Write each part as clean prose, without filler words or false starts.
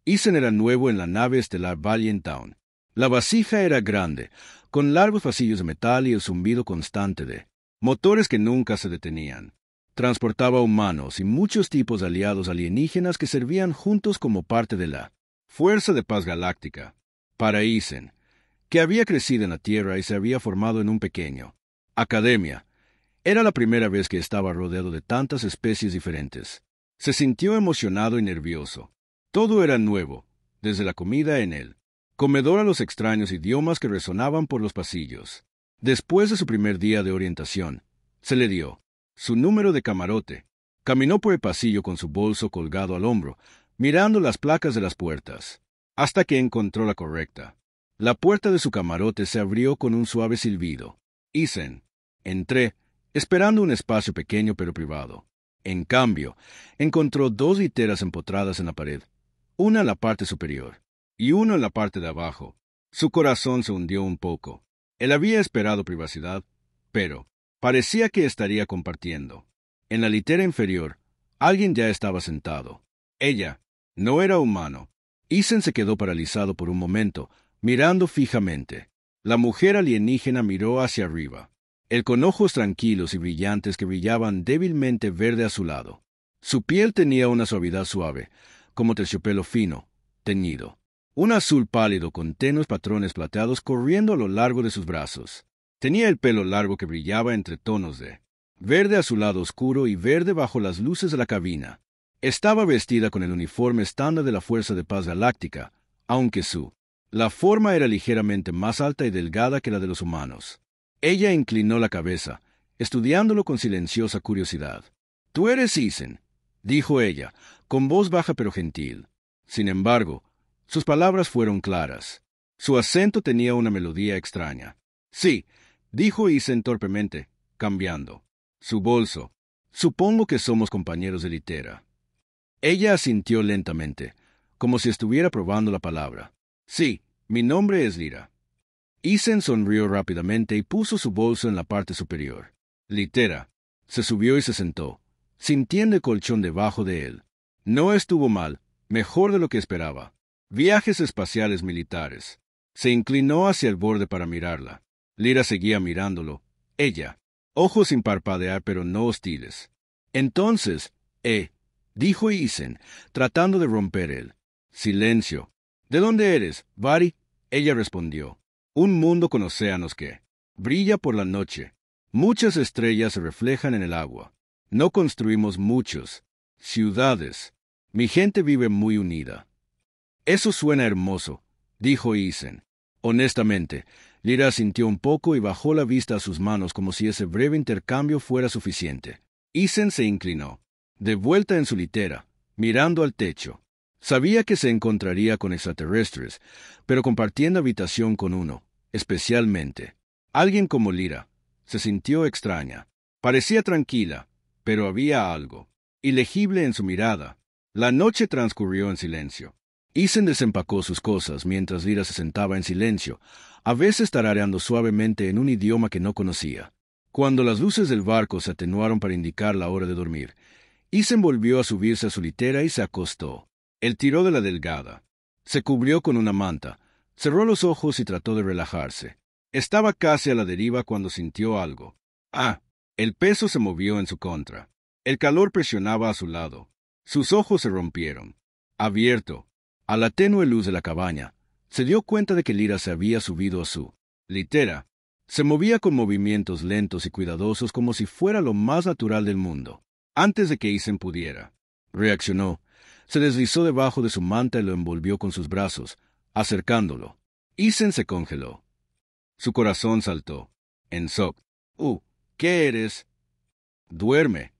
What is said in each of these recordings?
Isen era nuevo en la nave estelar Valiant Dawn. La vasija era grande, con largos pasillos de metal y el zumbido constante de motores que nunca se detenían. Transportaba humanos y muchos tipos de aliados alienígenas que servían juntos como parte de la Fuerza de Paz Galáctica. Para Isen, que había crecido en la Tierra y se había formado en un pequeño academia, era la primera vez que estaba rodeado de tantas especies diferentes. Se sintió emocionado y nervioso. Todo era nuevo, desde la comida en el comedor a los extraños idiomas que resonaban por los pasillos. Después de su primer día de orientación, se le dio su número de camarote. Caminó por el pasillo con su bolso colgado al hombro, mirando las placas de las puertas, hasta que encontró la correcta. La puerta de su camarote se abrió con un suave silbido. Isen. Entré, esperando un espacio pequeño pero privado. En cambio, encontró dos literas empotradas en la pared, una en la parte superior y una en la parte de abajo. Su corazón se hundió un poco. Él había esperado privacidad, pero parecía que estaría compartiendo. En la litera inferior, alguien ya estaba sentado. Ella no era humano. Isen se quedó paralizado por un momento, mirando fijamente. La mujer alienígena miró hacia arriba, él con ojos tranquilos y brillantes que brillaban débilmente verde a su lado. Su piel tenía una suavidad suave, como terciopelo fino, teñido. Un azul pálido con tenues patrones plateados corriendo a lo largo de sus brazos. Tenía el pelo largo que brillaba entre tonos de verde azulado oscuro y verde bajo las luces de la cabina. Estaba vestida con el uniforme estándar de la Fuerza de Paz Galáctica, aunque la forma era ligeramente más alta y delgada que la de los humanos. Ella inclinó la cabeza, estudiándolo con silenciosa curiosidad. «Tú eres Isen», dijo ella, con voz baja pero gentil. Sin embargo, sus palabras fueron claras. Su acento tenía una melodía extraña. «Sí», dijo Isen torpemente, cambiando su bolso. «Supongo que somos compañeros de litera». Ella asintió lentamente, como si estuviera probando la palabra. «Sí, mi nombre es Lyra». Isen sonrió rápidamente y puso su bolso en la parte superior. «Litera». Se subió y se sentó, sintiendo el colchón debajo de él. No estuvo mal, mejor de lo que esperaba. Viajes espaciales militares. Se inclinó hacia el borde para mirarla. Lyra seguía mirándolo. Ella, ojos sin parpadear pero no hostiles. «Entonces, dijo Isen, tratando de romper el silencio. «¿De dónde eres, Vari?» Ella respondió. «Un mundo con océanos que brilla por la noche. Muchas estrellas se reflejan en el agua. No construimos muchos ciudades. Mi gente vive muy unida». «Eso suena hermoso», dijo Isen. Honestamente, Lyra sintió un poco y bajó la vista a sus manos como si ese breve intercambio fuera suficiente. Isen se inclinó, de vuelta en su litera, mirando al techo. Sabía que se encontraría con extraterrestres, pero compartiendo habitación con uno, especialmente alguien como Lyra, se sintió extraña. Parecía tranquila, pero había algo ilegible en su mirada. La noche transcurrió en silencio. Isen desempacó sus cosas mientras Lyra se sentaba en silencio, a veces tarareando suavemente en un idioma que no conocía. Cuando las luces del barco se atenuaron para indicar la hora de dormir, Isen volvió a subirse a su litera y se acostó. Él tiró de la delgada. Se cubrió con una manta, cerró los ojos y trató de relajarse. Estaba casi a la deriva cuando sintió algo. El peso se movió en su contra. El calor presionaba a su lado. Sus ojos se rompieron. Abierto, a la tenue luz de la cabaña, se dio cuenta de que Lyra se había subido a su litera. Se movía con movimientos lentos y cuidadosos como si fuera lo más natural del mundo. Antes de que Isen pudiera, reaccionó. Se deslizó debajo de su manta y lo envolvió con sus brazos, acercándolo. Isen se congeló. Su corazón saltó. En shock. ¿Qué eres? Duerme,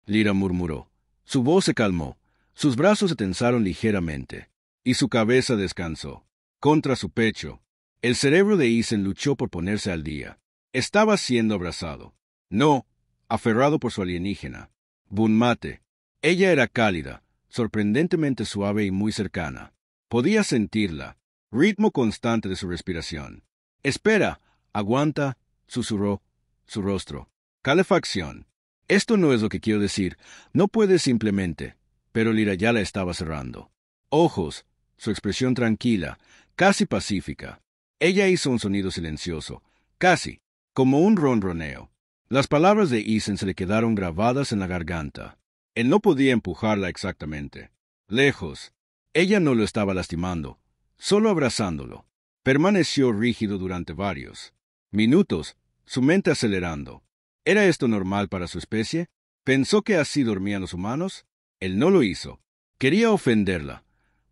Lyra murmuró. Su voz se calmó. Sus brazos se tensaron ligeramente, y su cabeza descansó contra su pecho. El cerebro de Isen luchó por ponerse al día. Estaba siendo abrazado. No, aferrado por su alienígena. Bunmate. Ella era cálida, sorprendentemente suave y muy cercana. Podía sentirla, ritmo constante de su respiración. «Espera, aguanta», susurró su rostro. «Calefacción. Esto no es lo que quiero decir. No puedes simplemente». Pero Lyra ya la estaba cerrando. «Ojos», su expresión tranquila, casi pacífica. Ella hizo un sonido silencioso, casi, como un ronroneo. Las palabras de Ethan se le quedaron grabadas en la garganta. Él no podía empujarla exactamente. Lejos. Ella no lo estaba lastimando, solo abrazándolo. Permaneció rígido durante varios minutos, su mente acelerando. ¿Era esto normal para su especie? ¿Pensó que así dormían los humanos? Él no lo hizo. Quería ofenderla,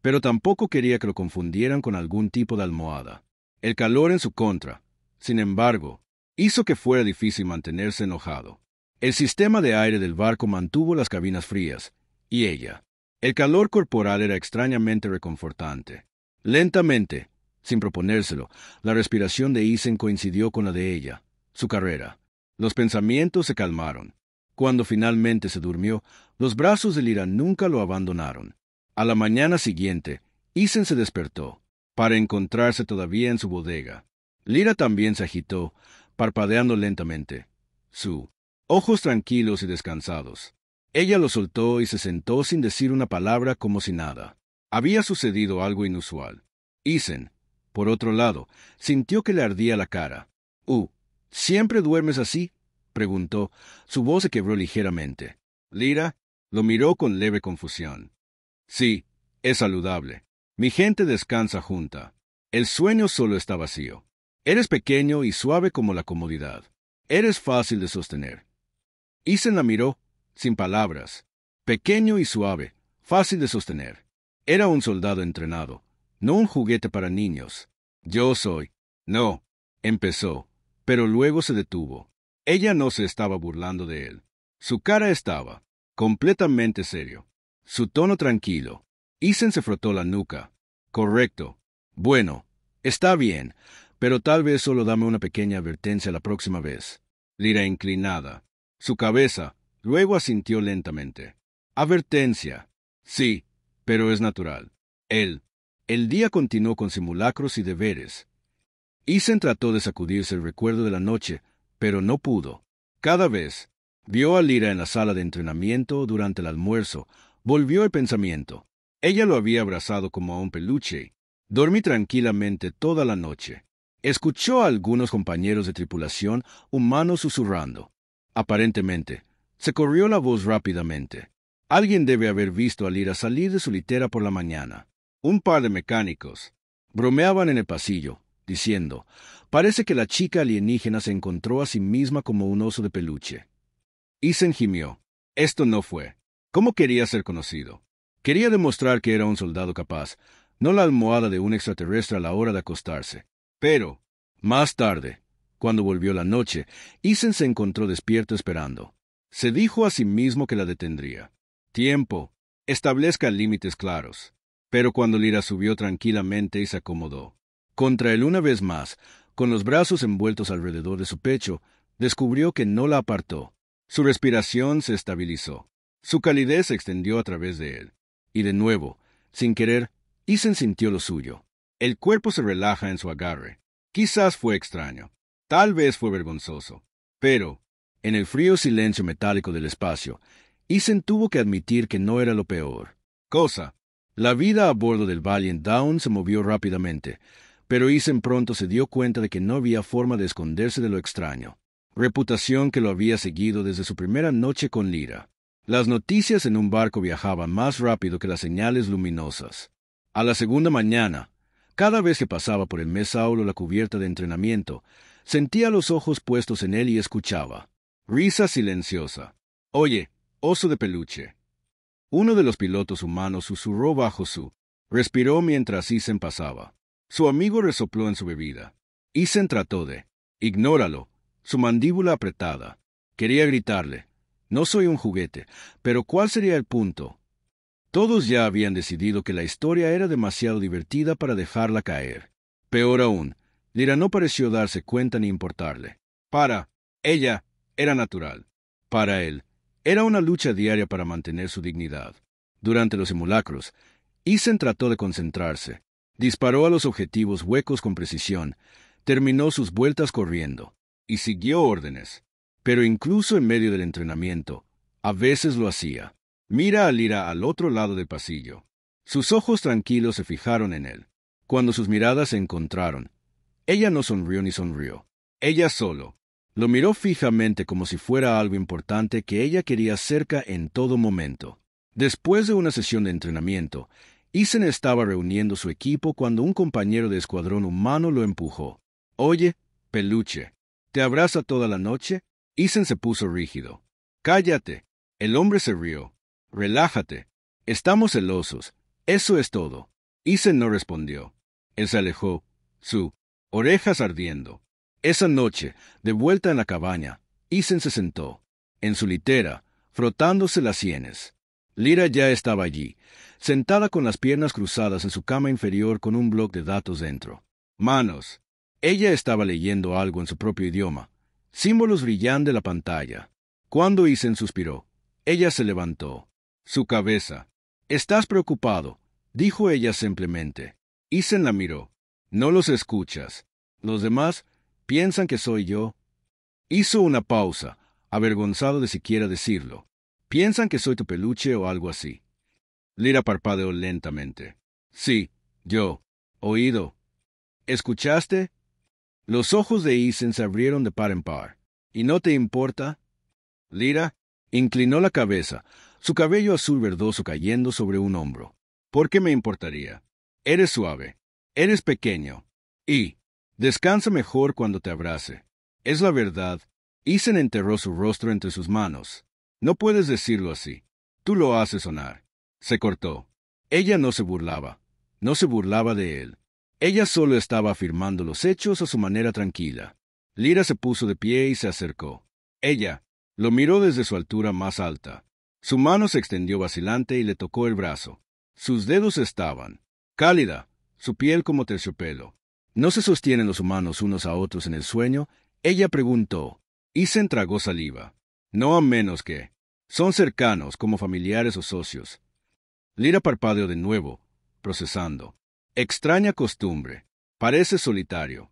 pero tampoco quería que lo confundieran con algún tipo de almohada. El calor en su contra, sin embargo, hizo que fuera difícil mantenerse enojado. El sistema de aire del barco mantuvo las cabinas frías, y ella. El calor corporal era extrañamente reconfortante. Lentamente, sin proponérselo, la respiración de Ethan coincidió con la de ella, su carrera. Los pensamientos se calmaron. Cuando finalmente se durmió, los brazos de Lyra nunca lo abandonaron. A la mañana siguiente, Ethan se despertó, para encontrarse todavía en su bodega. Lyra también se agitó, parpadeando lentamente. Ojos tranquilos y descansados. Ella lo soltó y se sentó sin decir una palabra como si nada. Había sucedido algo inusual. Ethan, por otro lado, sintió que le ardía la cara. ¿Siempre duermes así?, preguntó. Su voz se quebró ligeramente. Lyra lo miró con leve confusión. Sí, es saludable. Mi gente descansa junta. El sueño solo está vacío. Eres pequeño y suave como la comodidad. Eres fácil de sostener. Ethan la miró, sin palabras. Pequeño y suave, fácil de sostener. Era un soldado entrenado, no un juguete para niños. Yo soy. No, empezó, pero luego se detuvo. Ella no se estaba burlando de él. Su cara estaba completamente serio. Su tono tranquilo. Ethan se frotó la nuca. Correcto. Bueno, está bien, pero tal vez solo dame una pequeña advertencia la próxima vez. Lyra inclinada. Su cabeza, luego asintió lentamente. Advertencia. Sí, pero es natural. El día continuó con simulacros y deberes. Ethan trató de sacudirse el recuerdo de la noche, pero no pudo. Cada vez vio a Lyra en la sala de entrenamiento durante el almuerzo, volvió el pensamiento. Ella lo había abrazado como a un peluche. Dormí tranquilamente toda la noche. Escuchó a algunos compañeros de tripulación humanos susurrando. Aparentemente, se corrió la voz rápidamente. Alguien debe haber visto a Lyra salir de su litera por la mañana. Un par de mecánicos bromeaban en el pasillo, diciendo, parece que la chica alienígena se encontró a sí misma como un oso de peluche. Ethan gimió. Esto no fue. ¿Cómo quería ser conocido? Quería demostrar que era un soldado capaz, no la almohada de un extraterrestre a la hora de acostarse. Pero, más tarde, cuando volvió la noche, Ethan se encontró despierto esperando. Se dijo a sí mismo que la detendría. Tiempo. Establezca límites claros. Pero cuando Lyra subió tranquilamente y se acomodó contra él una vez más, con los brazos envueltos alrededor de su pecho, descubrió que no la apartó. Su respiración se estabilizó. Su calidez se extendió a través de él. Y de nuevo, sin querer, Ethan sintió lo suyo. El cuerpo se relaja en su agarre. Quizás fue extraño. Tal vez fue vergonzoso. Pero, en el frío silencio metálico del espacio, Ethan tuvo que admitir que no era lo peor. La vida a bordo del Valiant Dawn se movió rápidamente, pero Ethan pronto se dio cuenta de que no había forma de esconderse de lo extraño. Reputación que lo había seguido desde su primera noche con Lyra. Las noticias en un barco viajaban más rápido que las señales luminosas. A la segunda mañana, cada vez que pasaba por el Messaul o la cubierta de entrenamiento, sentía los ojos puestos en él y escuchaba. Risa silenciosa. Oye, oso de peluche. Uno de los pilotos humanos susurró bajo su. Respiró mientras Ethan pasaba. Su amigo resopló en su bebida. Ethan trató de. Ignóralo. Su mandíbula apretada. Quería gritarle. No soy un juguete, pero ¿cuál sería el punto? Todos ya habían decidido que la historia era demasiado divertida para dejarla caer. Peor aún, Lyra no pareció darse cuenta ni importarle. Para ella, era natural. Para él, era una lucha diaria para mantener su dignidad. Durante los simulacros, Ethan trató de concentrarse. Disparó a los objetivos huecos con precisión, terminó sus vueltas corriendo, y siguió órdenes. Pero incluso en medio del entrenamiento, a veces lo hacía. Mira a Lyra al otro lado del pasillo. Sus ojos tranquilos se fijaron en él. Cuando sus miradas se encontraron, ella no sonrió ni sonrió. Ella solo lo miró fijamente como si fuera algo importante que ella quería cerca en todo momento. Después de una sesión de entrenamiento, Ethan estaba reuniendo su equipo cuando un compañero de escuadrón humano lo empujó. «Oye, peluche, ¿te abraza toda la noche?» Ethan se puso rígido. «Cállate». El hombre se rió. «Relájate. Estamos celosos. Eso es todo». Ethan no respondió. Él se alejó, sus orejas ardiendo. Esa noche, de vuelta en la cabaña, Ethan se sentó, en su litera, frotándose las sienes. Lyra ya estaba allí, sentada con las piernas cruzadas en su cama inferior con un bloc de datos dentro. Manos. Ella estaba leyendo algo en su propio idioma. Símbolos brillan de la pantalla. Cuando Ethan suspiró, ella se levantó. Su cabeza. «Estás preocupado», dijo ella simplemente. Ethan la miró. «No los escuchas. Los demás piensan que soy yo». Hizo una pausa, avergonzado de siquiera decirlo. «Piensan que soy tu peluche o algo así». Lyra parpadeó lentamente. «Sí, yo. Oído». «¿Escuchaste?» Los ojos de Ethan se abrieron de par en par. «¿Y no te importa?» Lyra inclinó la cabeza, su cabello azul verdoso cayendo sobre un hombro. «¿Por qué me importaría? Eres suave. Eres pequeño. Y descansa mejor cuando te abrace. Es la verdad». Ethan enterró su rostro entre sus manos. «No puedes decirlo así. Tú lo haces sonar». Se cortó. Ella no se burlaba. No se burlaba de él. Ella solo estaba afirmando los hechos a su manera tranquila. Lyra se puso de pie y se acercó. Ella lo miró desde su altura más alta. Su mano se extendió vacilante y le tocó el brazo. Sus dedos estaban cálida, su piel como terciopelo. ¿No se sostienen los humanos unos a otros en el sueño? Ella preguntó. Ethan tragó saliva. No a menos que son cercanos como familiares o socios. Lyra parpadeó de nuevo, procesando. Extraña costumbre. Parece solitario.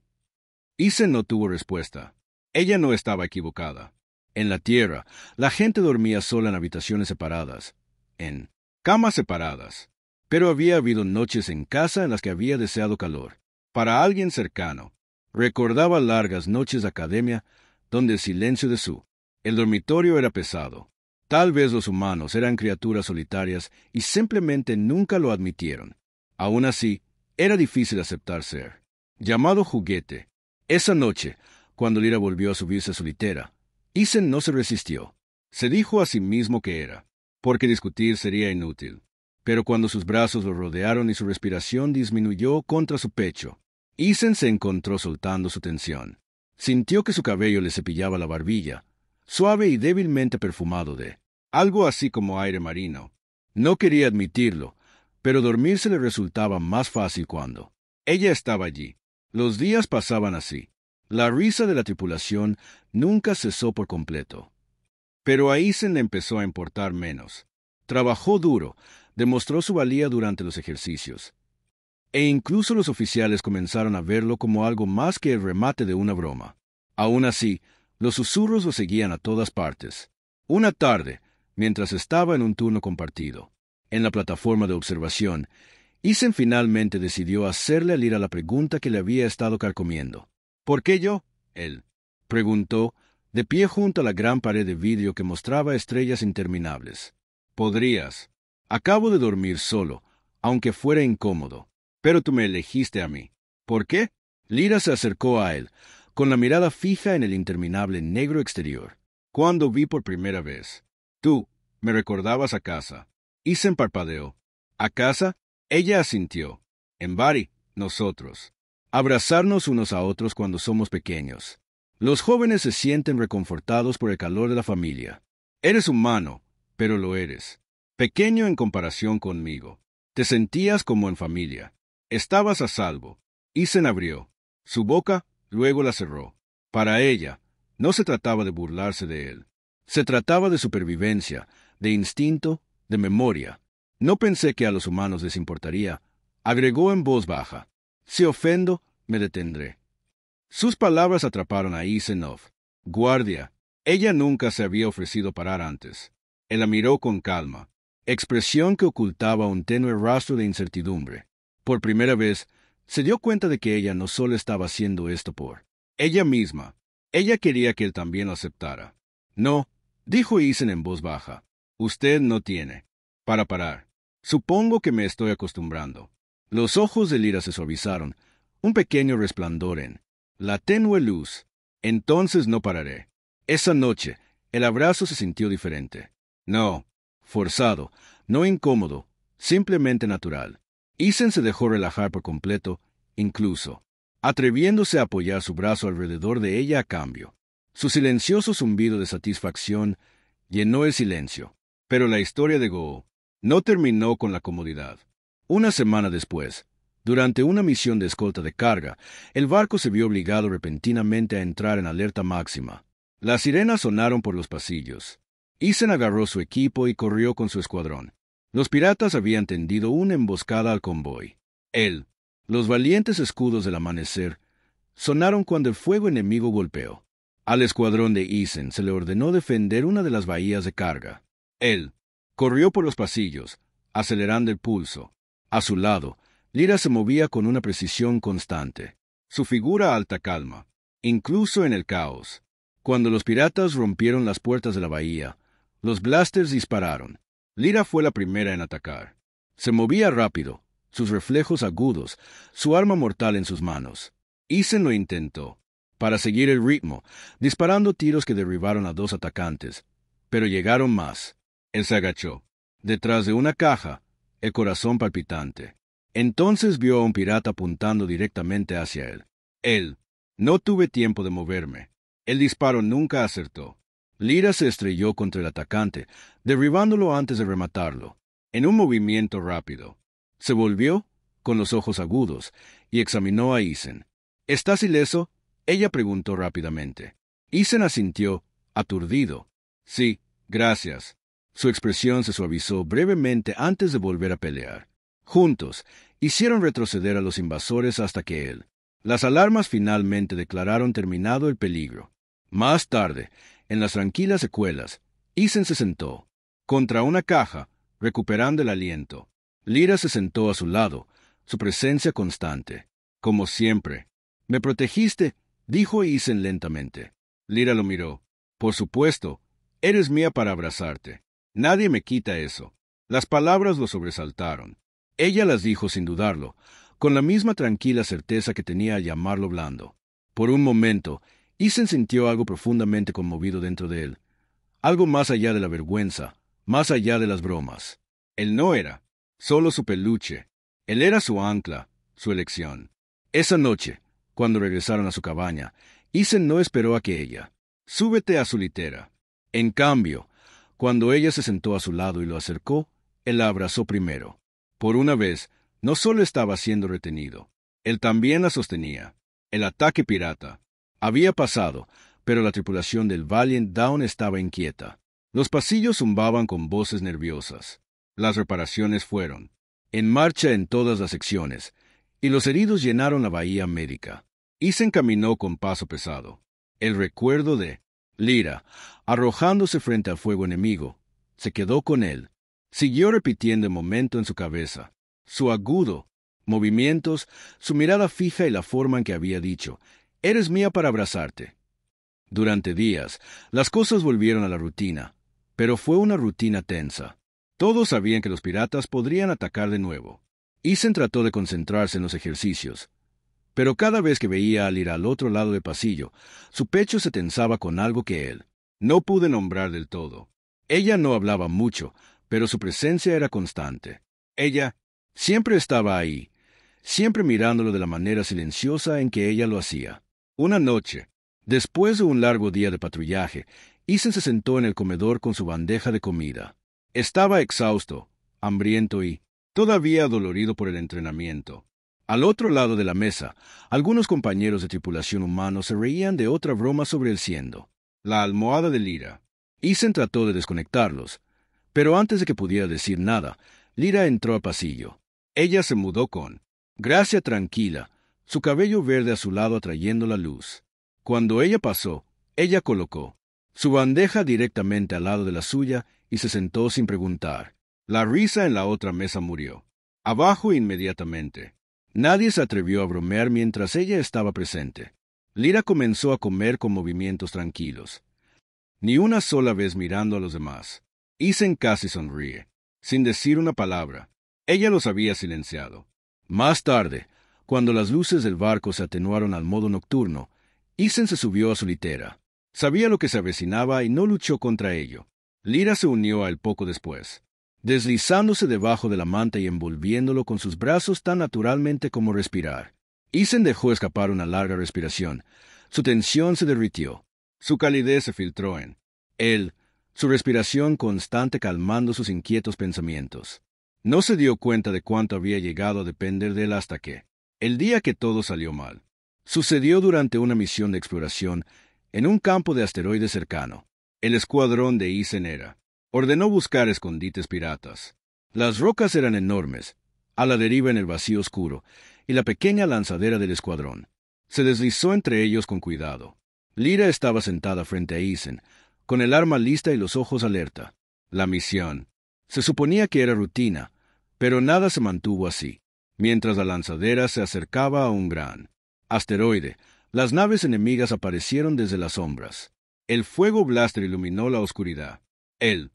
Ethan no tuvo respuesta. Ella no estaba equivocada. En la Tierra, la gente dormía sola en habitaciones separadas, en camas separadas. Pero había habido noches en casa en las que había deseado calor. Para alguien cercano, recordaba largas noches de academia donde el silencio de el dormitorio era pesado. Tal vez los humanos eran criaturas solitarias y simplemente nunca lo admitieron. Aún así, era difícil aceptar ser llamado juguete. Esa noche, cuando Lyra volvió a subirse a su litera, Ethan no se resistió. Se dijo a sí mismo que era, porque discutir sería inútil. Pero cuando sus brazos lo rodearon y su respiración disminuyó contra su pecho, Ethan se encontró soltando su tensión. Sintió que su cabello le cepillaba la barbilla, suave y débilmente perfumado de algo así como aire marino. No quería admitirlo, pero dormirse le resultaba más fácil cuando ella estaba allí. Los días pasaban así. La risa de la tripulación nunca cesó por completo. Pero a Ethan le empezó a importar menos. Trabajó duro, demostró su valía durante los ejercicios. E incluso los oficiales comenzaron a verlo como algo más que el remate de una broma. Aún así, los susurros lo seguían a todas partes. Una tarde, mientras estaba en un turno compartido, en la plataforma de observación, Ethan finalmente decidió hacerle a Lyra la pregunta que le había estado carcomiendo. «¿Por qué yo?» Él preguntó, de pie junto a la gran pared de vidrio que mostraba estrellas interminables. «Podrías. Acabo de dormir solo, aunque fuera incómodo. Pero tú me elegiste a mí. ¿Por qué?» Lyra se acercó a él, con la mirada fija en el interminable negro exterior. «Cuando vi por primera vez. Tú me recordabas a casa». Ethan parpadeó. «¿A casa?» Ella asintió. «En Bari, nosotros. Abrazarnos unos a otros cuando somos pequeños. Los jóvenes se sienten reconfortados por el calor de la familia. Eres humano, pero lo eres. Pequeño en comparación conmigo. Te sentías como en familia. Estabas a salvo». Ethan abrió su boca, luego la cerró. Para ella, no se trataba de burlarse de él. Se trataba de supervivencia, de instinto, de memoria. «No pensé que a los humanos les importaría», agregó en voz baja. «Si ofendo, me detendré». Sus palabras atraparon a Ethan. Guardia. Ella nunca se había ofrecido parar antes. Él la miró con calma. expresión que ocultaba un tenue rastro de incertidumbre. Por primera vez, se dio cuenta de que ella no solo estaba haciendo esto por ella misma. Ella quería que él también lo aceptara. No, dijo Ethan en voz baja. Usted no tiene. Para parar. Supongo que me estoy acostumbrando. Los ojos de Lyra se suavizaron, un pequeño resplandor en la tenue luz. Entonces no pararé. Esa noche, el abrazo se sintió diferente. No, forzado, no incómodo, simplemente natural. Ethan se dejó relajar por completo, incluso atreviéndose a apoyar su brazo alrededor de ella a cambio. Su silencioso zumbido de satisfacción llenó el silencio. Pero la historia de Go no terminó con la comodidad. Una semana después, durante una misión de escolta de carga, el barco se vio obligado repentinamente a entrar en alerta máxima. Las sirenas sonaron por los pasillos. Ethan agarró su equipo y corrió con su escuadrón. Los piratas habían tendido una emboscada al convoy. Los valientes escudos del amanecer sonaron cuando el fuego enemigo golpeó. Al escuadrón de Ethan se le ordenó defender una de las bahías de carga. Él corrió por los pasillos, acelerando el pulso. A su lado, Lyra se movía con una precisión constante. Su figura alta calma, incluso en el caos. Cuando los piratas rompieron las puertas de la bahía, los blasters dispararon. Lyra fue la primera en atacar. Se movía rápido, sus reflejos agudos, su arma mortal en sus manos. Ethan lo intentó, para seguir el ritmo, disparando tiros que derribaron a 2 atacantes. Pero llegaron más. Él se agachó, detrás de una caja, el corazón palpitante. Entonces vio a un pirata apuntando directamente hacia él. No tuve tiempo de moverme. El disparo nunca acertó. Lyra se estrelló contra el atacante, derribándolo antes de rematarlo. En un movimiento rápido, se volvió, con los ojos agudos, y examinó a Ethan. ¿Estás ileso? Ella preguntó rápidamente. Ethan asintió, aturdido. Sí, gracias. Su expresión se suavizó brevemente antes de volver a pelear. Juntos, hicieron retroceder a los invasores hasta que las alarmas finalmente declararon terminado el peligro. Más tarde, en las tranquilas secuelas, Ethan se sentó contra una caja, recuperando el aliento. Lyra se sentó a su lado, su presencia constante. Como siempre. «Me protegiste», dijo Ethan lentamente. Lyra lo miró. «Por supuesto, eres mía para abrazarte. Nadie me quita eso». Las palabras lo sobresaltaron. Ella las dijo sin dudarlo, con la misma tranquila certeza que tenía al llamarlo blando. Por un momento, Ethan sintió algo profundamente conmovido dentro de él. Algo más allá de la vergüenza, más allá de las bromas. Él no era solo su peluche. Él era su ancla, su elección. Esa noche, cuando regresaron a su cabaña, Ethan no esperó a que ella «súbete a su litera». En cambio, cuando ella se sentó a su lado y lo acercó, él la abrazó primero. Por una vez, no solo estaba siendo retenido, él también la sostenía. El ataque pirata había pasado, pero la tripulación del Valiant Dawn estaba inquieta. Los pasillos zumbaban con voces nerviosas. Las reparaciones fueron en marcha en todas las secciones, y los heridos llenaron la bahía médica. Ethan caminó con paso pesado. El recuerdo de Lyra, arrojándose frente al fuego enemigo, se quedó con él. Siguió repitiendo el momento en su cabeza. Su agudo movimientos, su mirada fija y la forma en que había dicho, «Eres mía para abrazarte». Durante días, las cosas volvieron a la rutina, pero fue una rutina tensa. Todos sabían que los piratas podrían atacar de nuevo. Ethan trató de concentrarse en los ejercicios, pero cada vez que veía a Lyra al otro lado del pasillo, su pecho se tensaba con algo que él no pude nombrar del todo. Ella no hablaba mucho, pero su presencia era constante. Ella siempre estaba ahí, siempre mirándolo de la manera silenciosa en que ella lo hacía. Una noche, después de un largo día de patrullaje, Ethan se sentó en el comedor con su bandeja de comida. Estaba exhausto, hambriento y todavía dolorido por el entrenamiento. Al otro lado de la mesa, algunos compañeros de tripulación humanos se reían de otra broma sobre el siendo la almohada de Lyra. Ethan trató de desconectarlos, pero antes de que pudiera decir nada, Lyra entró al pasillo. Ella se mudó con gracia tranquila, su cabello verde a su lado atrayendo la luz. Cuando ella pasó, ella colocó su bandeja directamente al lado de la suya y se sentó sin preguntar. La risa en la otra mesa murió. Abajo inmediatamente. Nadie se atrevió a bromear mientras ella estaba presente. Lyra comenzó a comer con movimientos tranquilos. Ni una sola vez mirando a los demás. Isen casi sonríe, sin decir una palabra. Ella los había silenciado. Más tarde, cuando las luces del barco se atenuaron al modo nocturno, Isen se subió a su litera. Sabía lo que se avecinaba y no luchó contra ello. Lyra se unió a él poco después, deslizándose debajo de la manta y envolviéndolo con sus brazos tan naturalmente como respirar. Isen dejó escapar una larga respiración. Su tensión se derritió. Su calidez se filtró en él, su respiración constante calmando sus inquietos pensamientos. No se dio cuenta de cuánto había llegado a depender de él hasta que, el día que todo salió mal, sucedió durante una misión de exploración en un campo de asteroides cercano. El escuadrón de Isen ordenó buscar escondites piratas. Las rocas eran enormes, a la deriva en el vacío oscuro, y la pequeña lanzadera del escuadrón se deslizó entre ellos con cuidado. Lyra estaba sentada frente a Isen, con el arma lista y los ojos alerta. La misión se suponía que era rutina, pero nada se mantuvo así. Mientras la lanzadera se acercaba a un gran asteroide, las naves enemigas aparecieron desde las sombras. El fuego blaster iluminó la oscuridad. El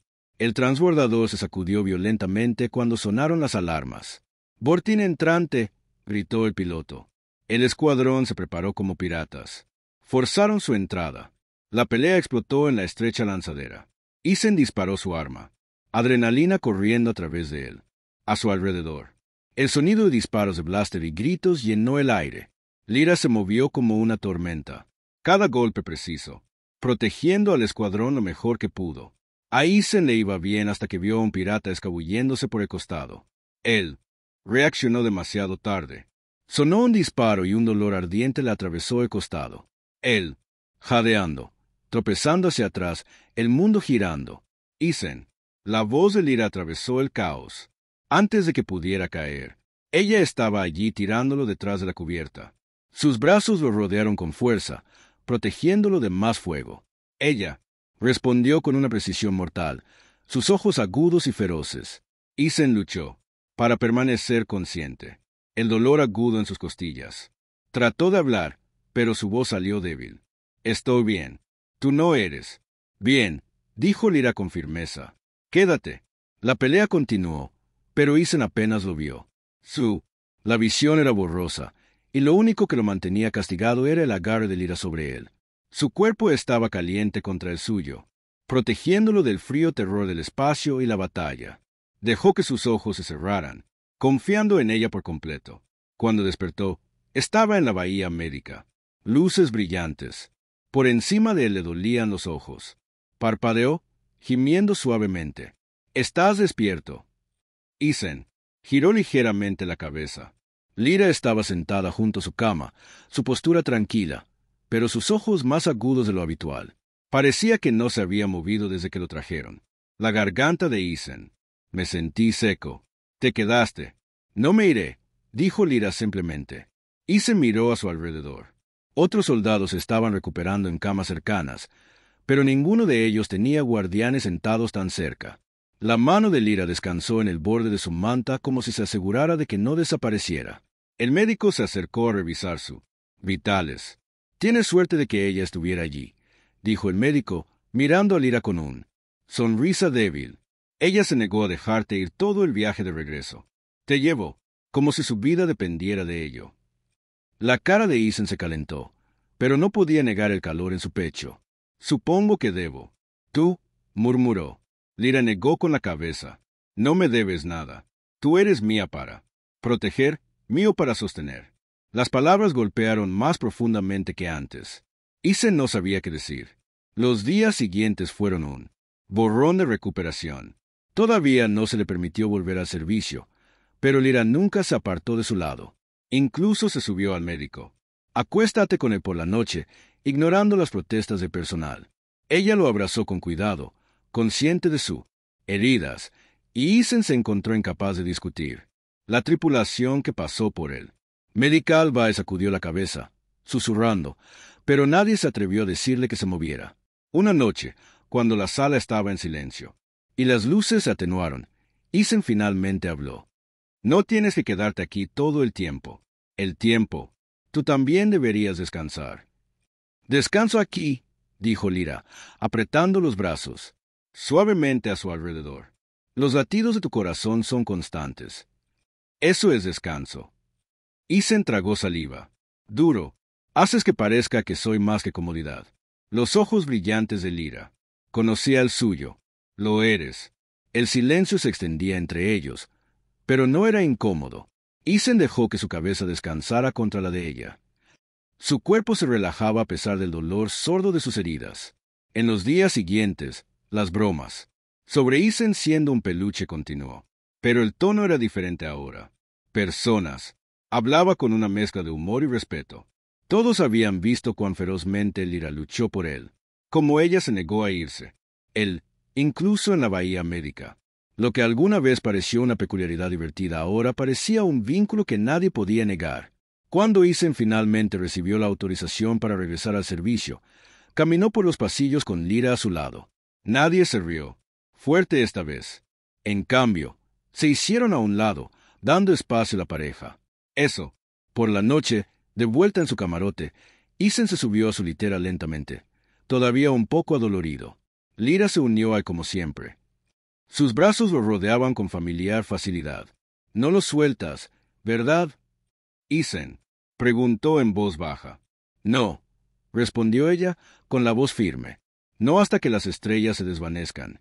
transbordador se sacudió violentamente cuando sonaron las alarmas. «¡Botín entrante!», gritó el piloto. El escuadrón se preparó como piratas. Forzaron su entrada. La pelea explotó en la estrecha lanzadera. Isen disparó su arma. Adrenalina corriendo a través de él. A su alrededor. El sonido de disparos de blaster y gritos llenó el aire. Lyra se movió como una tormenta. Cada golpe preciso, protegiendo al escuadrón lo mejor que pudo. A Isen le iba bien hasta que vio a un pirata escabulléndose por el costado. Él reaccionó demasiado tarde. Sonó un disparo y un dolor ardiente le atravesó el costado. Él, jadeando, tropezando hacia atrás, el mundo girando. Isen. La voz de Lyra atravesó el caos. Antes de que pudiera caer, ella estaba allí tirándolo detrás de la cubierta. Sus brazos lo rodearon con fuerza, protegiéndolo de más fuego. Ella respondió con una precisión mortal, sus ojos agudos y feroces. Isen luchó, para permanecer consciente. El dolor agudo en sus costillas. Trató de hablar, pero su voz salió débil. «Estoy bien. Tú no eres». «Bien», dijo Lyra con firmeza. «Quédate». La pelea continuó, pero Isen apenas lo vio. La visión era borrosa, y lo único que lo mantenía castigado era el agarre de Lyra sobre él. Su cuerpo estaba caliente contra el suyo, protegiéndolo del frío terror del espacio y la batalla. Dejó que sus ojos se cerraran, confiando en ella por completo. Cuando despertó, estaba en la bahía médica. Luces brillantes. Por encima de él le dolían los ojos. Parpadeó, gimiendo suavemente. «¿Estás despierto?» Isen giró ligeramente la cabeza. Lyra estaba sentada junto a su cama, su postura tranquila, pero sus ojos más agudos de lo habitual. Parecía que no se había movido desde que lo trajeron. La garganta de Isen. «Me sentí seco». «Te quedaste». «No me iré», dijo Lyra simplemente. Isen miró a su alrededor. Otros soldados estaban recuperando en camas cercanas, pero ninguno de ellos tenía guardianes sentados tan cerca. La mano de Lyra descansó en el borde de su manta como si se asegurara de que no desapareciera. El médico se acercó a revisar su vitales. «Tienes suerte de que ella estuviera allí», dijo el médico, mirando a Lyra con un sonrisa débil. «Ella se negó a dejarte ir todo el viaje de regreso. Te llevo, como si su vida dependiera de ello». La cara de Isen se calentó, pero no podía negar el calor en su pecho. «Supongo que debo». «Tú», murmuró. Lyra negó con la cabeza. «No me debes nada. Tú eres mía para proteger, mío para sostener». Las palabras golpearon más profundamente que antes. Isen no sabía qué decir. Los días siguientes fueron un borrón de recuperación. Todavía no se le permitió volver al servicio, pero Lyra nunca se apartó de su lado. Incluso se subió al médico. «Acuéstate con él por la noche», ignorando las protestas del personal. Ella lo abrazó con cuidado, consciente de sus heridas, y Isen se encontró incapaz de discutir la tripulación que pasó por él. Medical Bay sacudió la cabeza, susurrando, pero nadie se atrevió a decirle que se moviera. Una noche, cuando la sala estaba en silencio, y las luces se atenuaron, Isen finalmente habló. No tienes que quedarte aquí todo el tiempo. Tú también deberías descansar. Descanso aquí, dijo Lyra, apretando los brazos suavemente a su alrededor. Los latidos de tu corazón son constantes. Eso es descanso. Isen tragó saliva. Duro. Haces que parezca que soy más que comodidad. Los ojos brillantes de Lyra. Conocía el suyo. Lo eres. El silencio se extendía entre ellos, pero no era incómodo. Isen dejó que su cabeza descansara contra la de ella. Su cuerpo se relajaba a pesar del dolor sordo de sus heridas. En los días siguientes, las bromas sobre Isen siendo un peluche continuó. Pero el tono era diferente ahora. Personas. Hablaba con una mezcla de humor y respeto. Todos habían visto cuán ferozmente Lyra luchó por él, como ella se negó a irse. Él, incluso en la bahía médica. Lo que alguna vez pareció una peculiaridad divertida ahora parecía un vínculo que nadie podía negar. Cuando Isen finalmente recibió la autorización para regresar al servicio, caminó por los pasillos con Lyra a su lado. Nadie se rió, fuerte esta vez. En cambio, se hicieron a un lado, dando espacio a la pareja. Eso, por la noche, de vuelta en su camarote, Isen se subió a su litera lentamente, todavía un poco adolorido. Lyra se unió a él como siempre. Sus brazos lo rodeaban con familiar facilidad. No lo sueltas, ¿verdad? Isen preguntó en voz baja. No, respondió ella con la voz firme. No hasta que las estrellas se desvanezcan.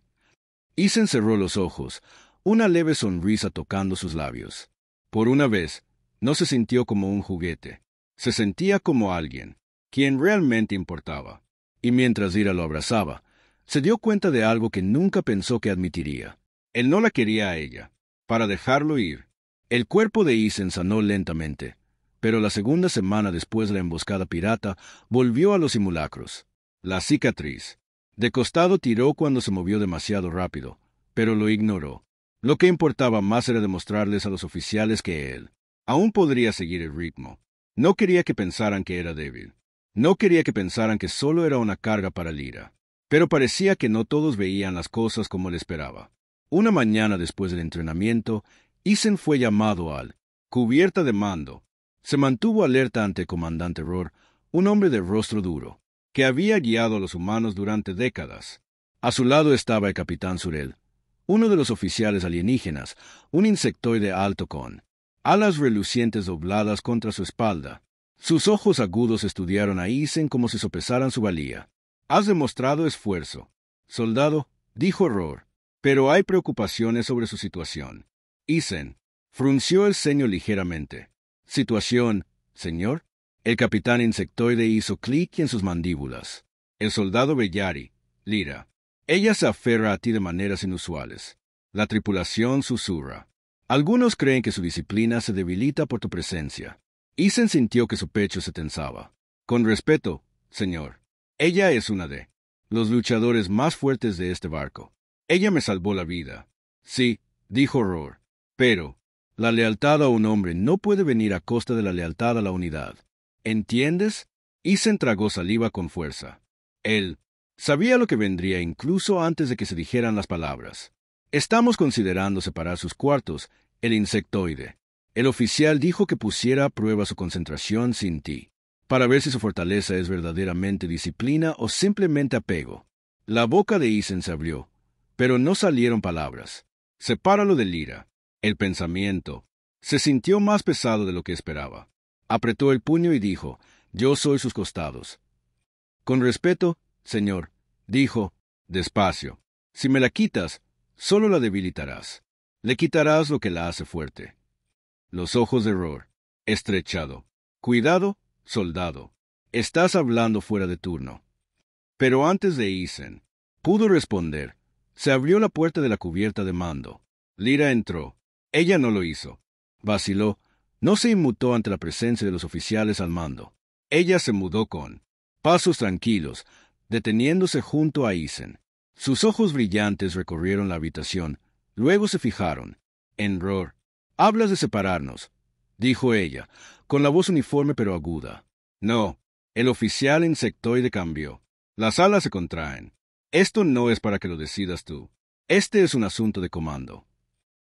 Isen cerró los ojos, una leve sonrisa tocando sus labios. Por una vez, no se sintió como un juguete. Se sentía como alguien, quien realmente importaba. Y mientras Lyra lo abrazaba, se dio cuenta de algo que nunca pensó que admitiría. Él no la quería a ella, para dejarlo ir. El cuerpo de Isen sanó lentamente, pero la segunda semana después de la emboscada pirata volvió a los simulacros. La cicatriz. De costado tiró cuando se movió demasiado rápido, pero lo ignoró. Lo que importaba más era demostrarles a los oficiales que él aún podría seguir el ritmo. No quería que pensaran que era débil. No quería que pensaran que solo era una carga para Lyra. Pero parecía que no todos veían las cosas como él esperaba. Una mañana después del entrenamiento, Isen fue llamado al cubierta de mando. Se mantuvo alerta ante el comandante Rohr, un hombre de rostro duro, que había guiado a los humanos durante décadas. A su lado estaba el capitán Surel, uno de los oficiales alienígenas, un insectoide alto con alas relucientes dobladas contra su espalda. Sus ojos agudos estudiaron a Isen como si sopesaran su valía. Has demostrado esfuerzo, soldado, dijo Rohr, pero hay preocupaciones sobre su situación. Isen frunció el ceño ligeramente. ¿Situación, señor? El capitán insectoide hizo clic en sus mandíbulas. El soldado Bellari, Lyra. Ella se aferra a ti de maneras inusuales. La tripulación susurra. Algunos creen que su disciplina se debilita por tu presencia. Isen sintió que su pecho se tensaba. Con respeto, señor. Ella es una de los luchadores más fuertes de este barco. Ella me salvó la vida. Sí, dijo Rohr. Pero la lealtad a un hombre no puede venir a costa de la lealtad a la unidad. ¿Entiendes? Isen tragó saliva con fuerza. Él sabía lo que vendría incluso antes de que se dijeran las palabras. Estamos considerando separar sus cuartos, el insectoide. El oficial dijo que pusiera a prueba su concentración sin ti, para ver si su fortaleza es verdaderamente disciplina o simplemente apego. La boca de Isen se abrió, pero no salieron palabras. Sepáralo de Lyra. El pensamiento se sintió más pesado de lo que esperaba. Apretó el puño y dijo, yo soy sus costados. Con respeto, señor, dijo, despacio. Si me la quitas, solo la debilitarás. Le quitarás lo que la hace fuerte. Los ojos de Rohr, estrechado. Cuidado, soldado. Estás hablando fuera de turno. Pero antes de Isen pudo responder, se abrió la puerta de la cubierta de mando. Lyra entró. Ella no lo hizo. Vaciló. No se inmutó ante la presencia de los oficiales al mando. Ella se mudó con pasos tranquilos, deteniéndose junto a Isen. Sus ojos brillantes recorrieron la habitación, luego se fijaron en Rohr. Hablas de separarnos, dijo ella, con la voz uniforme pero aguda. No, el oficial insectoide cambió. Las alas se contraen. Esto no es para que lo decidas tú. Este es un asunto de comando.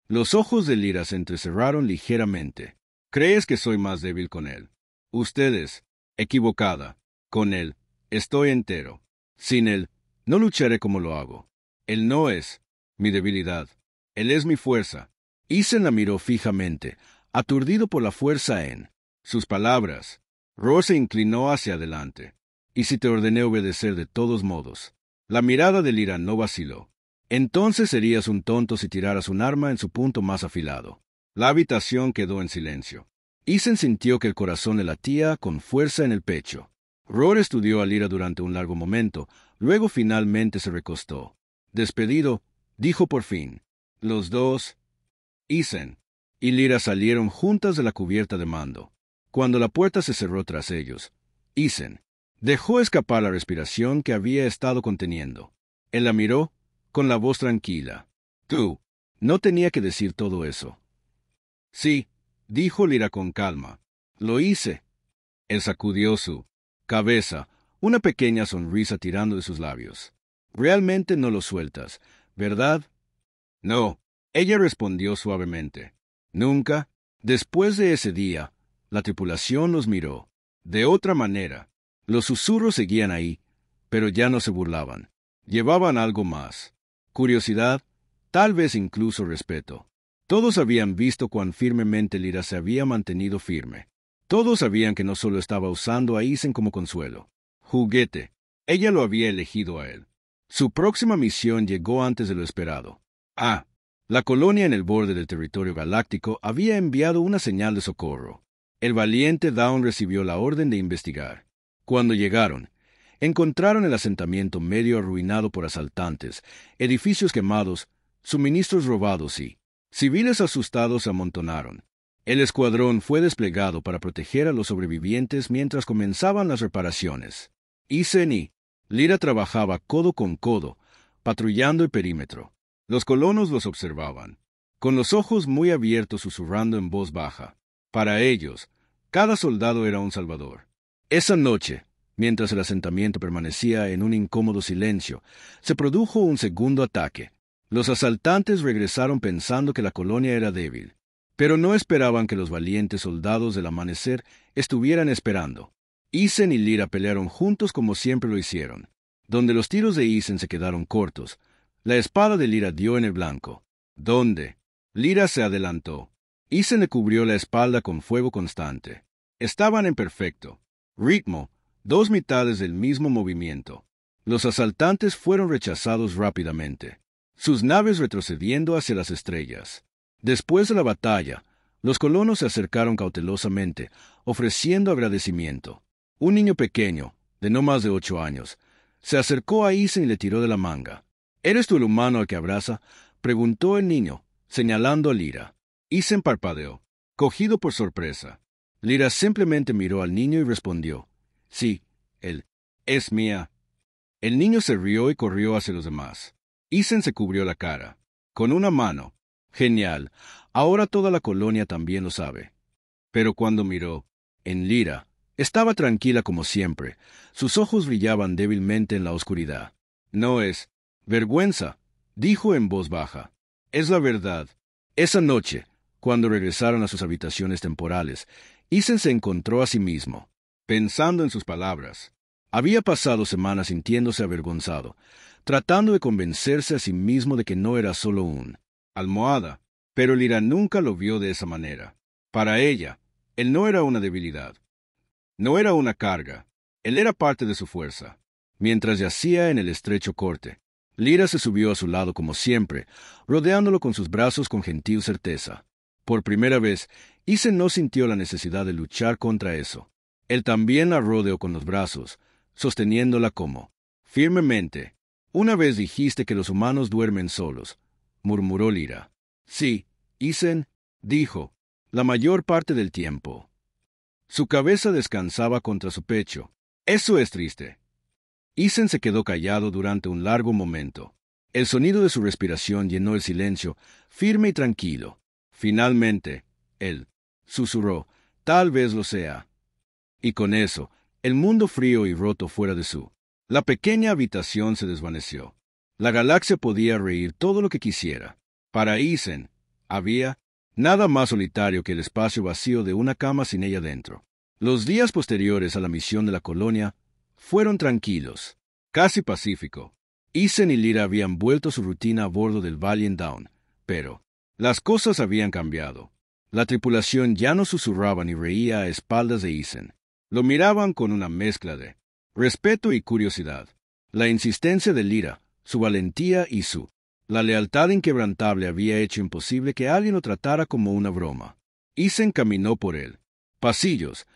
Los ojos de Lyra se entrecerraron ligeramente. ¿Crees que soy más débil con él? Ustedes, equivocada. Con él, estoy entero. Sin él, no lucharé como lo hago. Él no es mi debilidad. Él es mi fuerza. Isen la miró fijamente, aturdido por la fuerza en sus palabras. Roar se inclinó hacia adelante. ¿Y si te ordené obedecer de todos modos? La mirada de Lyra no vaciló. Entonces serías un tonto si tiraras un arma en su punto más afilado. La habitación quedó en silencio. Isen sintió que el corazón le latía con fuerza en el pecho. Roar estudió a Lyra durante un largo momento, luego finalmente se recostó. Despedido, dijo por fin: los dos, Isen y Lyra salieron juntas de la cubierta de mando. Cuando la puerta se cerró tras ellos, Isen dejó escapar la respiración que había estado conteniendo. Él la miró con la voz tranquila. Tú, no tenía que decir todo eso. Sí, dijo Lyra con calma. Lo hice. Él sacudió su cabeza, una pequeña sonrisa tirando de sus labios. Realmente no lo sueltas, ¿verdad? No, ella respondió suavemente. Nunca. Después de ese día, la tripulación los miró. De otra manera. Los susurros seguían ahí, pero ya no se burlaban. Llevaban algo más. Curiosidad, tal vez incluso respeto. Todos habían visto cuán firmemente Lyra se había mantenido firme. Todos sabían que no solo estaba usando a Isen como consuelo. Juguete. Ella lo había elegido a él. Su próxima misión llegó antes de lo esperado. La colonia en el borde del territorio galáctico había enviado una señal de socorro. El valiente Dawn recibió la orden de investigar. Cuando llegaron, encontraron el asentamiento medio arruinado por asaltantes, edificios quemados, suministros robados y civiles asustados se amontonaron. El escuadrón fue desplegado para proteger a los sobrevivientes mientras comenzaban las reparaciones. Isen y Lyra trabajaba codo con codo, patrullando el perímetro. Los colonos los observaban, con los ojos muy abiertos susurrando en voz baja. Para ellos, cada soldado era un salvador. Esa noche, mientras el asentamiento permanecía en un incómodo silencio, se produjo un segundo ataque. Los asaltantes regresaron pensando que la colonia era débil, pero no esperaban que los valientes soldados del amanecer estuvieran esperando. Isen y Lyra pelearon juntos como siempre lo hicieron. Donde los tiros de Isen se quedaron cortos, la espada de Lyra dio en el blanco. ¿Dónde? Lyra se adelantó. Isen le cubrió la espalda con fuego constante. Estaban en perfecto ritmo, dos mitades del mismo movimiento. Los asaltantes fueron rechazados rápidamente, sus naves retrocediendo hacia las estrellas. Después de la batalla, los colonos se acercaron cautelosamente, ofreciendo agradecimiento. Un niño pequeño, de no más de 8 años, se acercó a Isen y le tiró de la manga. ¿Eres tú el humano al que abraza?, preguntó el niño, señalando a Lyra. Isen parpadeó, cogido por sorpresa. Lyra simplemente miró al niño y respondió: sí, él es mía. El niño se rió y corrió hacia los demás. Isen se cubrió la cara con una mano. Genial, ahora toda la colonia también lo sabe. Pero cuando miró en Lyra, estaba tranquila como siempre. Sus ojos brillaban débilmente en la oscuridad. No es vergüenza, dijo en voz baja. Es la verdad. Esa noche, cuando regresaron a sus habitaciones temporales, Isen se encontró a sí mismo, pensando en sus palabras. Había pasado semanas sintiéndose avergonzado, tratando de convencerse a sí mismo de que no era solo un almohada, pero Lyra nunca lo vio de esa manera. Para ella, él no era una debilidad. No era una carga. Él era parte de su fuerza. Mientras yacía en el estrecho corte, Lyra se subió a su lado como siempre, rodeándolo con sus brazos con gentil certeza. Por primera vez, Isen no sintió la necesidad de luchar contra eso. Él también la rodeó con los brazos, sosteniéndola como firmemente. Una vez dijiste que los humanos duermen solos, murmuró Lyra. Sí, Isen, dijo, la mayor parte del tiempo. Su cabeza descansaba contra su pecho. Eso es triste. Isen se quedó callado durante un largo momento. El sonido de su respiración llenó el silencio, firme y tranquilo. Finalmente, él susurró: tal vez lo sea. Y con eso, el mundo frío y roto fuera de su. La pequeña habitación se desvaneció. La galaxia podía reír todo lo que quisiera. Para Isen, Había nada más solitario que el espacio vacío de una cama sin ella dentro. Los días posteriores a la misión de la colonia fueron tranquilos, casi pacífico. Eason y Lyra habían vuelto a su rutina a bordo del Valiant Dawn, pero las cosas habían cambiado. La tripulación ya no susurraba ni reía a espaldas de Eason. Lo miraban con una mezcla de respeto y curiosidad. La insistencia de Lyra, su valentía y la lealtad inquebrantable había hecho imposible que alguien lo tratara como una broma. Eason caminó por él pasillos,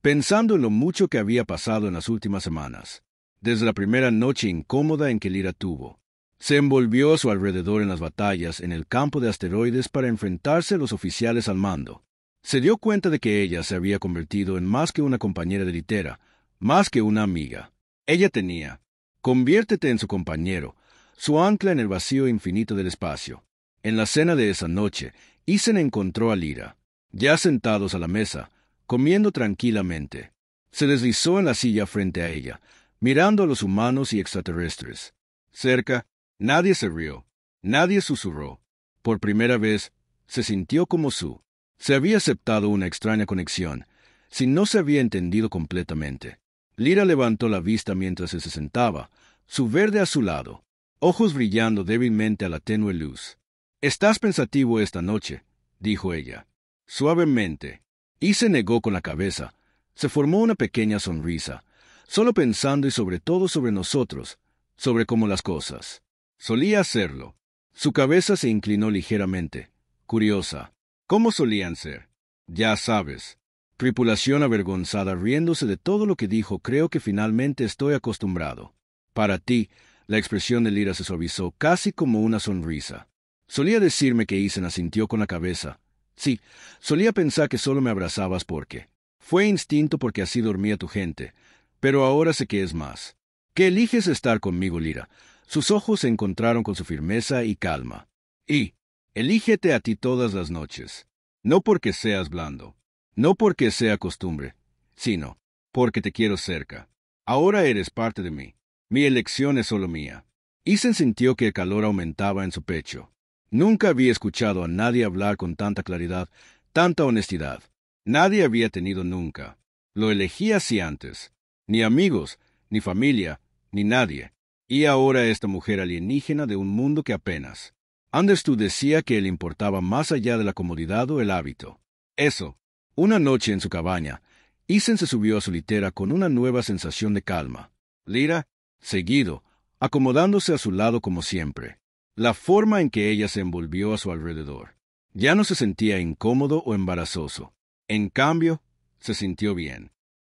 pensando en lo mucho que había pasado en las últimas semanas. Desde la primera noche incómoda en que Lyra tuvo, se envolvió a su alrededor en las batallas en el campo de asteroides para enfrentarse a los oficiales al mando. Se dio cuenta de que ella se había convertido en más que una compañera de litera, más que una amiga. Ella tenía, conviértete en su compañero, su ancla en el vacío infinito del espacio. En la cena de esa noche, Eason encontró a Lyra, ya sentados a la mesa, comiendo tranquilamente. Se deslizó en la silla frente a ella, mirando a los humanos y extraterrestres. Cerca, nadie se rió, nadie susurró. Por primera vez, se sintió como se había aceptado una extraña conexión, si no se había entendido completamente. Lyra levantó la vista mientras se sentaba, su verde a su lado, ojos brillando débilmente a la tenue luz. «¿Estás pensativo esta noche?», dijo ella. Suavemente. Y se negó con la cabeza. Se formó una pequeña sonrisa, solo pensando y sobre todo sobre nosotros, sobre cómo las cosas. Solía hacerlo. Su cabeza se inclinó ligeramente, curiosa. ¿Cómo solían ser? Ya sabes. Tripulación avergonzada riéndose de todo lo que dijo. Creo que finalmente estoy acostumbrado. Para ti, la expresión de Lyra se suavizó casi como una sonrisa. Solía decirme que Eason asintió con la cabeza. Sí, solía pensar que solo me abrazabas porque fue instinto porque así dormía tu gente, pero ahora sé que es más. Que eliges estar conmigo, Lyra. Sus ojos se encontraron con su firmeza y calma. Y elígete a ti todas las noches. No porque seas blando, no porque sea costumbre, sino porque te quiero cerca. Ahora eres parte de mí. Mi elección es solo mía. Eason sintió que el calor aumentaba en su pecho. Nunca había escuchado a nadie hablar con tanta claridad, tanta honestidad. Nadie había tenido nunca. Lo elegí así antes. Ni amigos, ni familia, ni nadie. Y ahora esta mujer alienígena de un mundo que apenas. Anderstu decía que le importaba más allá de la comodidad o el hábito. Eso. Una noche en su cabaña, Eason se subió a su litera con una nueva sensación de calma. Lyra, seguido, acomodándose a su lado como siempre. La forma en que ella se envolvió a su alrededor. Ya no se sentía incómodo o embarazoso. En cambio, se sintió bien.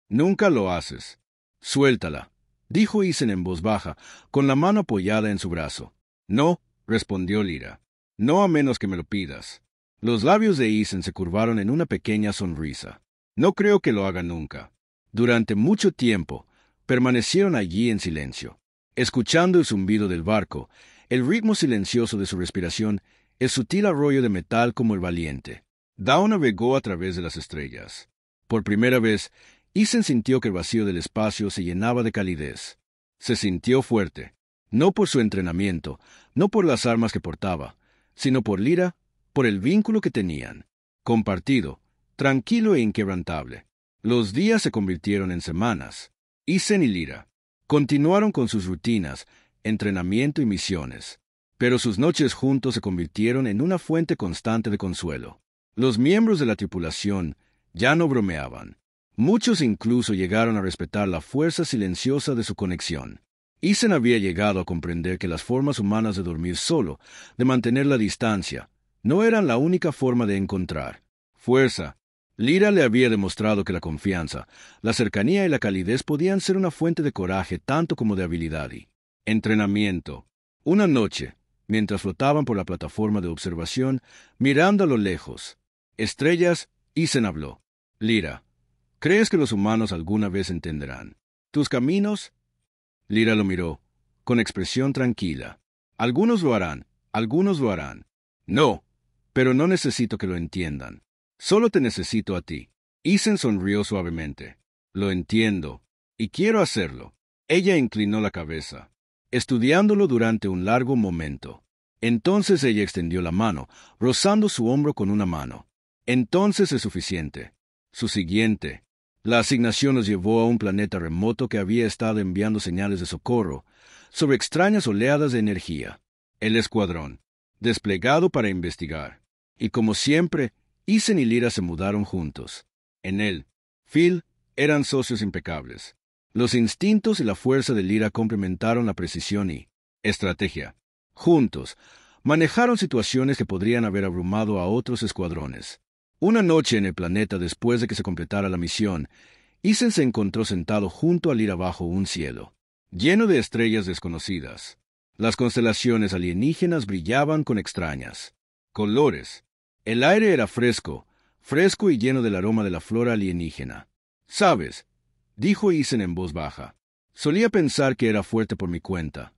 Nunca lo haces. Suéltala, dijo Eason en voz baja, con la mano apoyada en su brazo. No, respondió Lyra. No a menos que me lo pidas. Los labios de Eason se curvaron en una pequeña sonrisa. No creo que lo haga nunca. Durante mucho tiempo, permanecieron allí en silencio, escuchando el zumbido del barco, el ritmo silencioso de su respiración, el sutil arroyo de metal como el valiente. Dawn navegó a través de las estrellas. Por primera vez, Eason sintió que el vacío del espacio se llenaba de calidez. Se sintió fuerte, no por su entrenamiento, no por las armas que portaba, sino por Lyra, por el vínculo que tenían. Compartido, tranquilo e inquebrantable. Los días se convirtieron en semanas. Eason y Lyra continuaron con sus rutinas, entrenamiento y misiones, pero sus noches juntos se convirtieron en una fuente constante de consuelo. Los miembros de la tripulación ya no bromeaban. Muchos incluso llegaron a respetar la fuerza silenciosa de su conexión. Eason había llegado a comprender que las formas humanas de dormir solo, de mantener la distancia, no eran la única forma de encontrar fuerza. Lyra le había demostrado que la confianza, la cercanía y la calidez podían ser una fuente de coraje tanto como de habilidad y entrenamiento. Una noche, mientras flotaban por la plataforma de observación, mirando a lo lejos, estrellas, Eason habló. Lyra, ¿crees que los humanos alguna vez entenderán tus caminos? Lyra lo miró, con expresión tranquila. Algunos lo harán, algunos lo harán. No, pero no necesito que lo entiendan. Solo te necesito a ti. Eason sonrió suavemente. Lo entiendo, y quiero hacerlo. Ella inclinó la cabeza, estudiándolo durante un largo momento. Entonces ella extendió la mano, rozando su hombro con una mano. Entonces es suficiente. Su siguiente. La asignación nos llevó a un planeta remoto que había estado enviando señales de socorro sobre extrañas oleadas de energía. El escuadrón, desplegado para investigar. Y como siempre, Ethan y Lyra se mudaron juntos. En él, Phil, eran socios impecables. Los instintos y la fuerza de Lyra complementaron la precisión y estrategia. Juntos, manejaron situaciones que podrían haber abrumado a otros escuadrones. Una noche en el planeta después de que se completara la misión, Ethan se encontró sentado junto a Lyra bajo un cielo lleno de estrellas desconocidas. Las constelaciones alienígenas brillaban con extrañas colores. El aire era fresco y lleno del aroma de la flora alienígena. «¿Sabes?», dijo Ethan en voz baja. «Solía pensar que era fuerte por mi cuenta.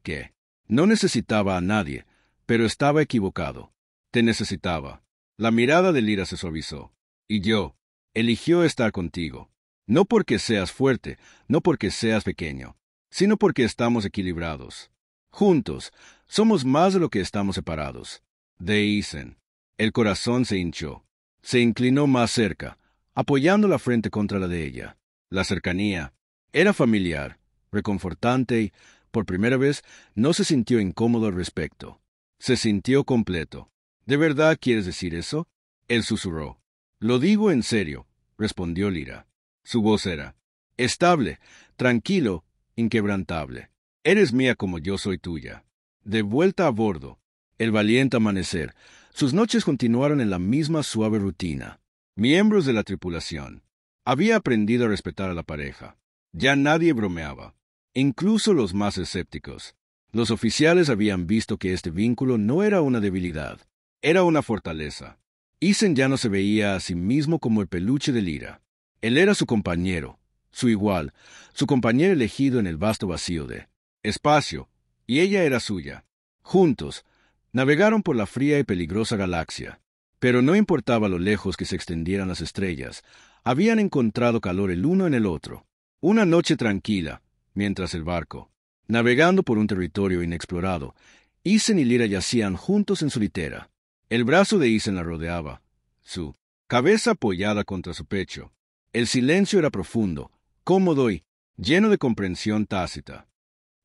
Que no necesitaba a nadie, pero estaba equivocado. Te necesitaba». La mirada de Lyra se suavizó. «Y yo eligió estar contigo. No porque seas fuerte, no porque seas pequeño, sino porque estamos equilibrados. Juntos, somos más de lo que estamos separados». De Ethan. El corazón se hinchó. Se inclinó más cerca, apoyando la frente contra la de ella. La cercanía era familiar, reconfortante y, por primera vez, no se sintió incómodo al respecto. Se sintió completo. «¿De verdad quieres decir eso?», él susurró. «Lo digo en serio», respondió Lyra. Su voz era estable, tranquilo, inquebrantable. «Eres mía como yo soy tuya». De vuelta a bordo, el valiente amanecer, sus noches continuaron en la misma suave rutina. Miembros de la tripulación. Había aprendido a respetar a la pareja. Ya nadie bromeaba, incluso los más escépticos. Los oficiales habían visto que este vínculo no era una debilidad, era una fortaleza. Ethan ya no se veía a sí mismo como el peluche de Lyra. Él era su compañero, su igual, su compañero elegido en el vasto vacío de espacio, y ella era suya. Juntos, navegaron por la fría y peligrosa galaxia. Pero no importaba lo lejos que se extendieran las estrellas, habían encontrado calor el uno en el otro. Una noche tranquila, mientras el barco, navegando por un territorio inexplorado, Ethan y Lyra yacían juntos en su litera. El brazo de Ethan la rodeaba, su cabeza apoyada contra su pecho. El silencio era profundo, cómodo y lleno de comprensión tácita.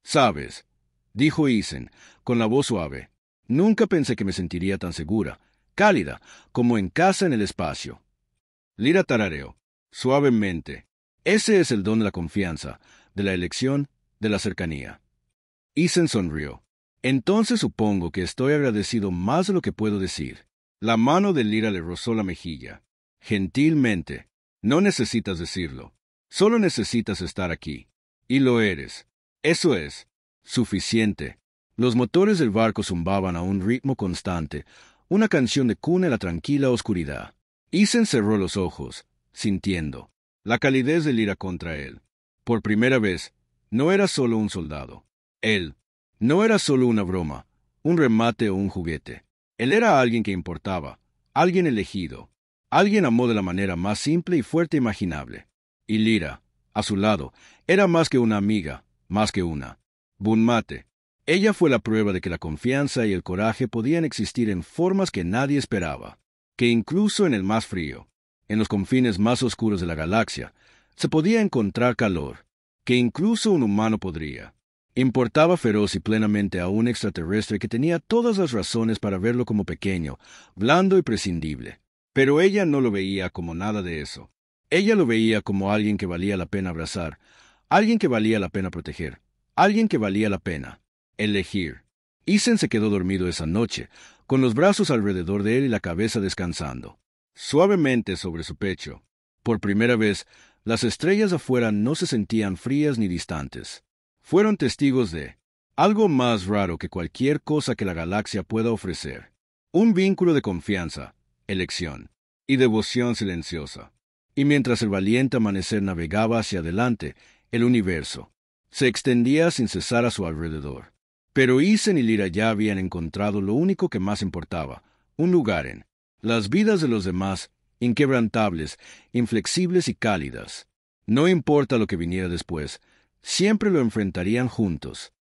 «¿Sabes?», dijo Ethan, con la voz suave. «Nunca pensé que me sentiría tan segura, cálida, como en casa en el espacio». Lyra tarareó, suavemente. «Ese es el don de la confianza, de la elección, de la cercanía». Ethan sonrió. «Entonces supongo que estoy agradecido más de lo que puedo decir». La mano de Lyra le rozó la mejilla. «Gentilmente. No necesitas decirlo. Solo necesitas estar aquí. Y lo eres. Eso es suficiente». Los motores del barco zumbaban a un ritmo constante, una canción de cuna en la tranquila oscuridad. Ethan cerró los ojos, sintiendo la calidez de Lyra contra él. Por primera vez, no era solo un soldado. Él no era solo una broma, un remate o un juguete. Él era alguien que importaba, alguien elegido, alguien amó de la manera más simple y fuerte imaginable. Y Lyra, a su lado, era más que una amiga, más que una bunmate. Ella fue la prueba de que la confianza y el coraje podían existir en formas que nadie esperaba, que incluso en el más frío, en los confines más oscuros de la galaxia, se podía encontrar calor, que incluso un humano podría. Importaba feroz y plenamente a un extraterrestre que tenía todas las razones para verlo como pequeño, blando y prescindible. Pero ella no lo veía como nada de eso. Ella lo veía como alguien que valía la pena abrazar, alguien que valía la pena proteger, alguien que valía la pena elegir. Ethan se quedó dormido esa noche, con los brazos alrededor de él y la cabeza descansando suavemente sobre su pecho. Por primera vez, las estrellas afuera no se sentían frías ni distantes. Fueron testigos de algo más raro que cualquier cosa que la galaxia pueda ofrecer. Un vínculo de confianza, elección y devoción silenciosa. Y mientras el valiente amanecer navegaba hacia adelante, el universo se extendía sin cesar a su alrededor. Pero Ethan y Lyra ya habían encontrado lo único que más importaba, un lugar en las vidas de los demás, inquebrantables, inflexibles y cálidas. No importa lo que viniera después, siempre lo enfrentarían juntos.